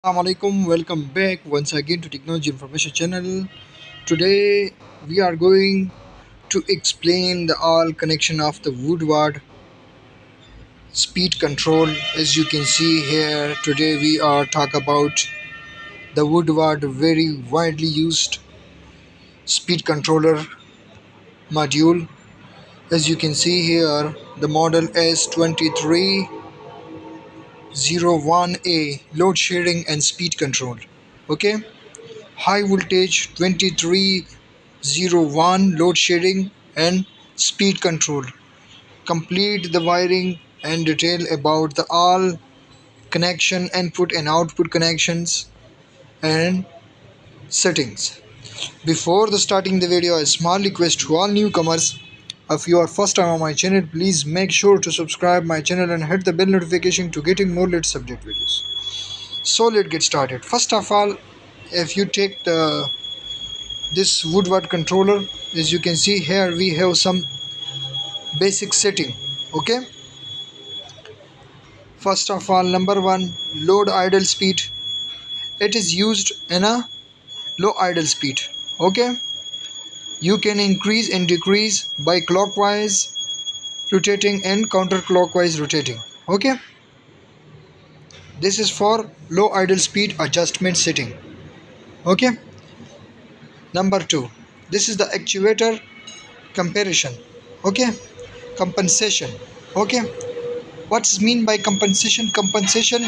Assalamualaikum, welcome back once again to Technology Information Channel. Today we are going to explain the all connection of the Woodward speed control. As you can see here, today we are talk about the Woodward very widely used speed controller module. As you can see here, the model S2301A load sharing and speed control. Okay, high voltage 2301 load sharing and speed control. Complete the wiring and detail about the all connection input and output connections and settings. Before the starting the video, a small request to all newcomers. If you are first time on my channel, please make sure to subscribe my channel and hit the bell notification to getting more latest subject videos. So let's get started. First of all, if you take this Woodward controller, as you can see here, we have some basic setting. Okay, first of all, number one, load idle speed. It is used in a low idle speed. Okay, you can increase and decrease by clockwise rotating and counterclockwise rotating. Okay, this is for low idle speed adjustment setting. Okay, number two, this is the actuator comparison. Okay, compensation. Okay, what's mean by compensation? Compensation,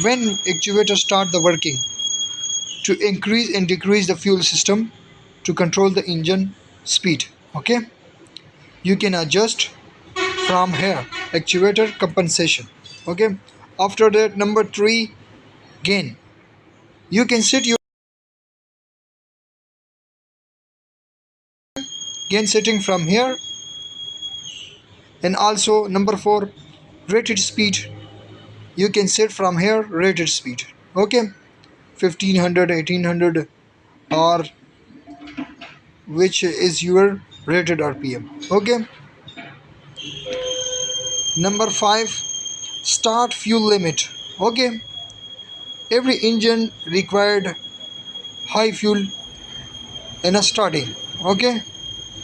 when actuator start the working to increase and decrease the fuel system to control the engine speed. Okay, you can adjust from here, actuator compensation. Okay, after that, number three, gain. You can set your gain setting from here. And also number four, rated speed. You can set from here rated speed. Okay, 1500, 1800, or which is your rated RPM. Okay, number 5, start fuel limit. Okay, every engine required high fuel in a starting. Okay,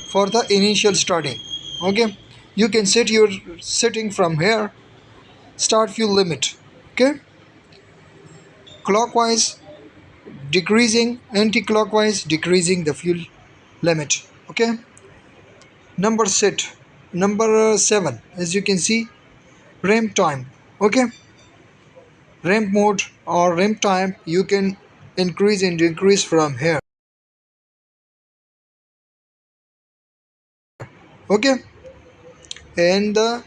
for the initial starting. Okay, you can set your setting from here, start fuel limit. Okay, clockwise decreasing, anti-clockwise decreasing the fuel limit. Okay, number 7, as you can see, ramp time. Okay, ramp mode or ramp time, you can increase and decrease from here. Okay, and the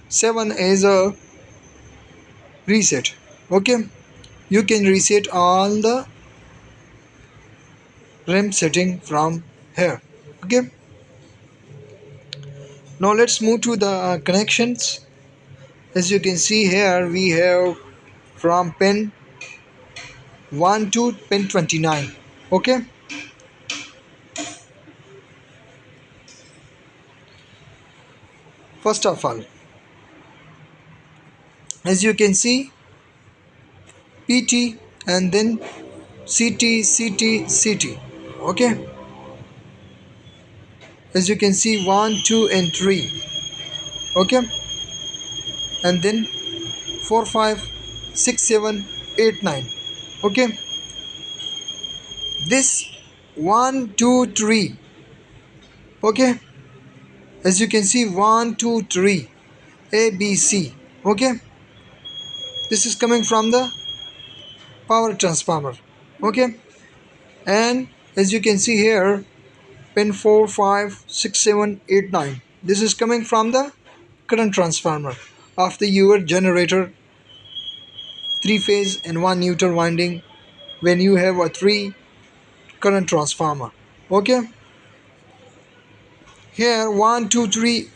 7 is a reset. Okay, you can reset all the ramp setting from here. Okay, now let's move to the connections. As you can see here, we have from pin 1 to pin 29. Okay, first of all, as you can see, PT and then CT, CT, CT. Okay, as you can see, 1, 2 and 3. Okay, and then 4, 5, 6, 7, 8, 9. Okay, this 1, 2, 3. Okay, as you can see, 1, 2, 3, A, B, C. Okay, this is coming from the power transformer. Okay, and as you can see here, pin 4, 5, 6, 7, 8, 9. This is coming from the current transformer of the your generator, 3 phase and 1 neutral winding when you have a 3 current transformer. Okay, here 1, 2, 3,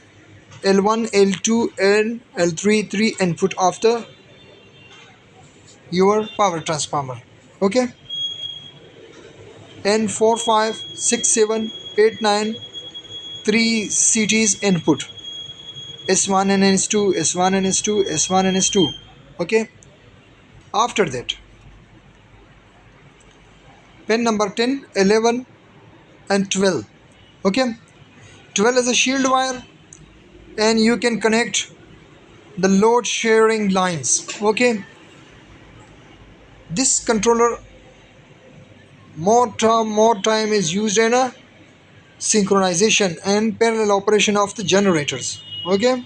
L1, L2 and L3, 3 input of the your power transformer. Okay, and 4, 5, 6, 7, 8, 9, 3 CTs input, S1 and S2, S1 and S2, S1 and S2. Okay, After that, pin number 10, 11 and 12. Okay, 12 is a shield wire, and you can connect the load sharing lines. Okay, this controller more time is used in a synchronization and parallel operation of the generators. Okay,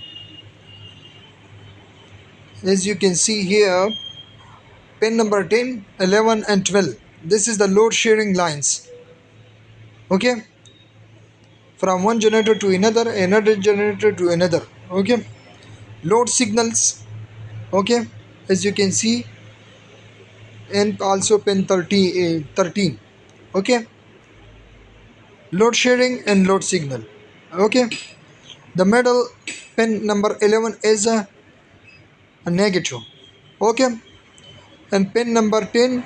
as you can see here, pin number 10, 11 and 12, this is the load sharing lines. Okay, from one generator to another generator to another. Okay, load signals. Okay, as you can see, and also pin 13. Okay, load sharing and load signal. Okay, the middle pin number 11 is a negative. Okay, and pin number 10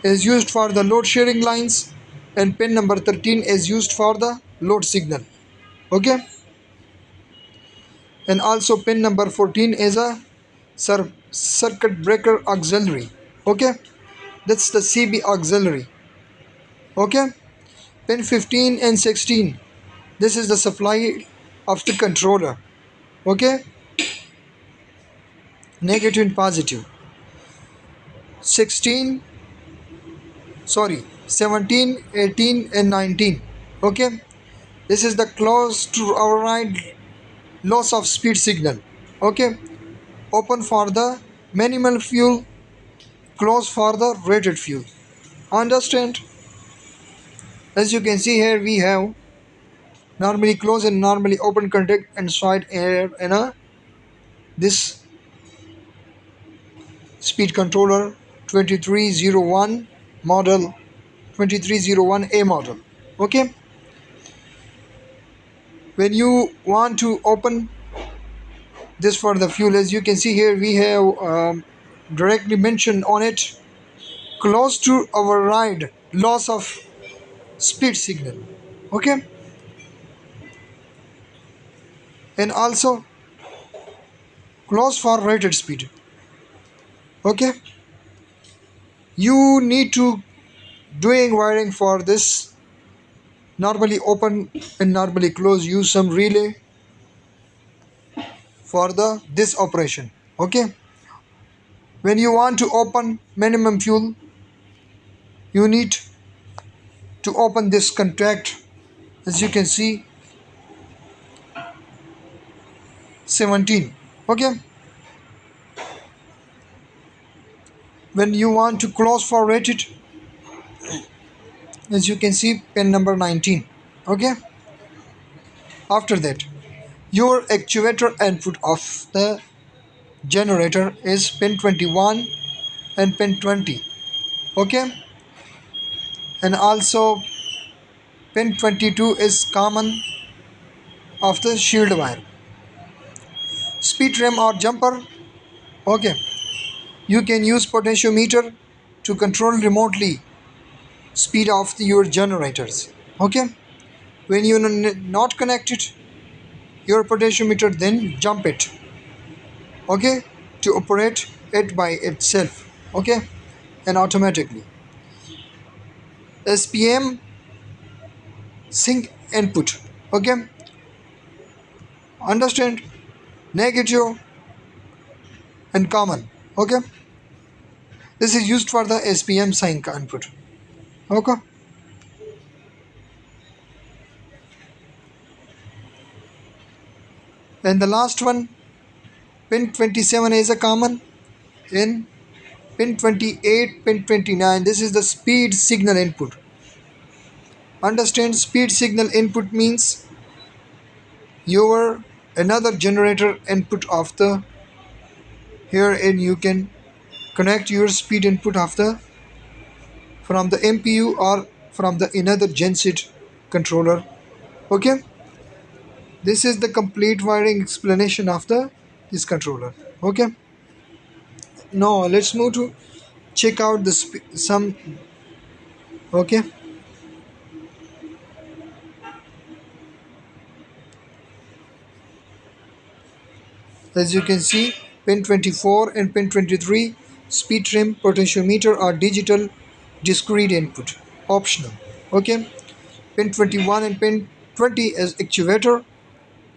is used for the load sharing lines, and pin number 13 is used for the load signal. Okay, and also pin number 14 is a circuit breaker auxiliary. Okay, that's the CB auxiliary. Okay, pin 15 and 16, this is the supply of the controller. Okay, negative and positive. 16, sorry, 17, 18 and 19. Okay, this is the close to override loss of speed signal. Okay, open for the minimal fuel, close for the rated fuel. Understand? As you can see here, we have normally close and normally open contact and side air in a this speed controller 2301 model, 2301A model. Okay, when you want to open this for the fuel, as you can see here, we have directly mentioned on it, close to override loss of speed signal. Okay, and also close for rated speed. Okay, you need to doing wiring for this normally open and normally close, use some relay for the this operation. Okay, when you want to open minimum fuel, you need to open this contact, as you can see, 17. Okay, when you want to close for rated, as you can see, pin number 19. Okay, after that, your actuator input of the generator is pin 21 and pin 20. Okay, and also pin 22 is common of the shield wire. Speed rem or jumper. Okay, you can use potentiometer to control remotely speed of your generators. Okay, when you not connected your potentiometer, then jump it. Okay, to operate it by itself. Okay, and automatically. SPM sync input. Okay, understand, negative and common. Okay, this is used for the SPM sync input. Okay, and the last one, pin 27 is a common. In pin 28, pin 29, this is the speed signal input. Understand, speed signal input means your another generator input of the here, and you can connect your speed input of the from the MPU or from the another genset controller. Okay, this is the complete wiring explanation of the this controller. Okay, now let's move to check out the some. Okay, as you can see, pin 24 and pin 23 speed trim, potentiometer or digital discrete input. Optional. Okay. Pin 21 and pin 20 is actuator.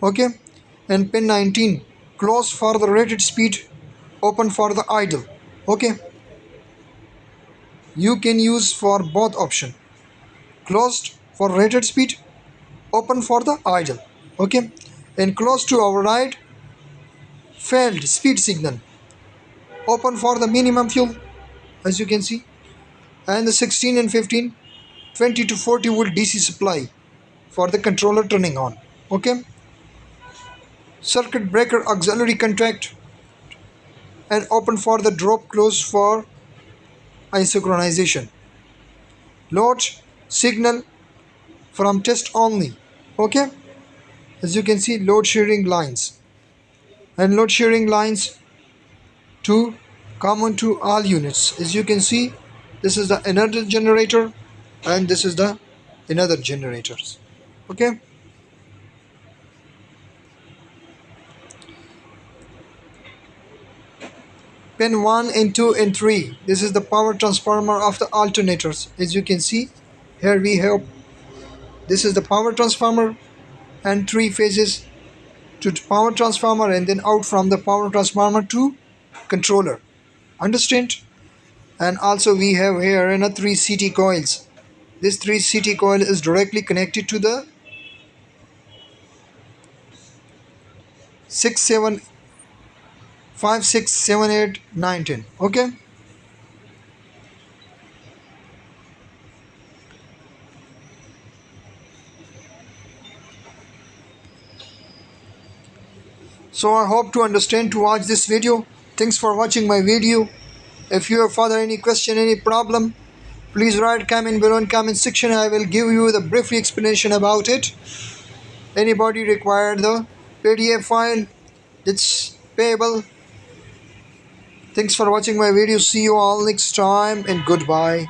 Okay. And pin 19 close for the rated speed, open for the idle. Okay. You can use for both option. Closed for rated speed, open for the idle. Okay. And close to override failed speed signal, open for the minimum fuel, as you can see. And the 16 and 15 20 to 40 volt DC supply for the controller turning on. Okay. Circuit breaker auxiliary contact and open for the drop, close for isochronization. Load signal from test only. Okay. As you can see, load sharing lines, and load sharing lines to common to all units. As you can see, this is the another generator and this is the another generators. Okay. Pin 1 and 2 and 3, this is the power transformer of the alternators. As you can see, here we have, this is the power transformer and 3 phases to power transformer and then out from the power transformer to controller. Understand? And also we have here in a 3 CT coils. This 3 CT coil is directly connected to the 6 7 5 6 7 8 9 10. Okay. So I hope to understand to watch this video. Thanks for watching my video. If you have further any question, any problem, please write comment below in comment section. I will give you the brief explanation about it. Anybody require the PDF file, it's payable. Thanks for watching my video. See you all next time and goodbye.